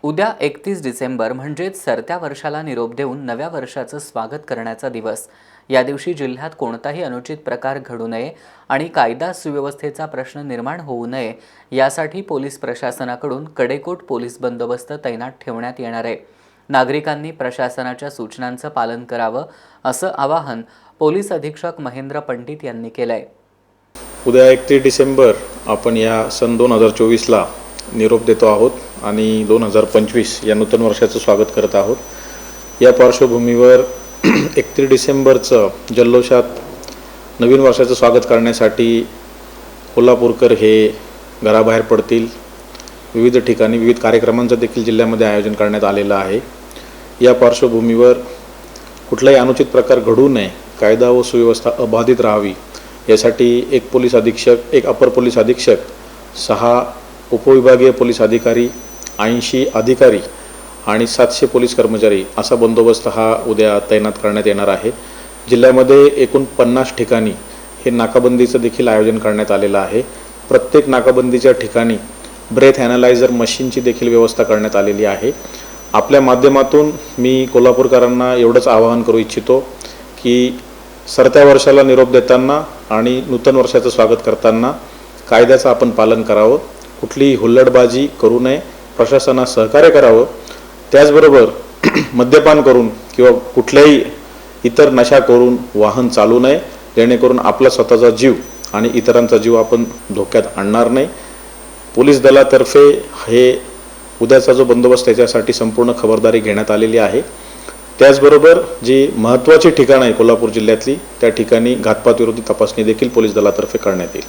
उद्या 31 डिसेंबर म्हणजेच सरत्या वर्षाला निरोप देऊन नव्या वर्षाचं स्वागत करण्याचा दिवस। या दिवशी जिल्ह्यात कोणताही अनुचित प्रकार घडू नये आणि कायदा सुव्यवस्थेचा प्रश्न निर्माण होऊ नये यासाठी पोलीस प्रशासनाकडून कडेकोट पोलीस बंदोबस्त तैनात ठेवण्यात येणार आहे। नागरिकांनी प्रशासनाच्या सूचनांचं पालन करावं असं आवाहन पोलीस अधीक्षक महेंद्र पंडित यांनी केलंय। उद्या 31 डिसेंबर आपण या सन 2024ला निरोप देतो आहोत आणि 2025 या नूतन वर्षाचं स्वागत करत आहोत। या पार्श्वभूमीवर 31 डिसेंबरचं जल्लोषात नवीन वर्षाचं स्वागत करण्यासाठी कोल्हापूरकर हे घराबाहेर पडतील। विविध ठिकाणी विविध कार्यक्रमांचं देखील जिल्ह्यामध्ये आयोजन करण्यात आलेलं आहे। या पार्श्वभूमीवर कुठलाही अनुचित प्रकार घडू नये, कायदा व सुव्यवस्था अबाधित राहावी यासाठी एक पोलीस अधीक्षक, एक अपर पोलीस अधीक्षक, 6 उपविभागीय पोलीस अधिकारी, 80 अधिकारी आणि 700 पोलीस कर्मचारी असा बंदोबस्त हा उद्या तैनात करण्यात येणार आहे। जिल्ह्यामध्ये एकूण 50 ठिकाणी हे नाकाबंदीचं देखील आयोजन करण्यात आलेलं आहे। प्रत्येक नाकाबंदीच्या ठिकाणी ब्रेथ ॲनालायझर मशीनची देखील व्यवस्था करण्यात आलेली आहे। आपल्या माध्यमातून मी कोल्हापूरकरांना एवढंच आवाहन करू इच्छितो की सरत्या वर्षाला निरोप देताना आणि नूतन वर्षाचं स्वागत करताना कायद्याचं आपण पालन करावं, कुठलीही हुल्लडबाजी करू नये, प्रशासनास सहकार्य करावं। त्याचबरोबर मद्यपान करून किंवा कुठल्याही इतर नशा करून वाहन चालू नये, जेणेकरून आपला स्वतःचा जीव आणि इतरांचा जीव आपण धोक्यात आणणार नाही। पोलीस दलातर्फे हे उद्याचा जो बंदोबस्त त्याच्यासाठी संपूर्ण खबरदारी घेण्यात आलेली आहे। त्याचबरोबर जी महत्त्वाची ठिकाणं आहे कोल्हापूर जिल्ह्यातली त्या ठिकाणी घातपात विरोधी तपासणी देखील पोलीस दलातर्फे करण्यात येईल।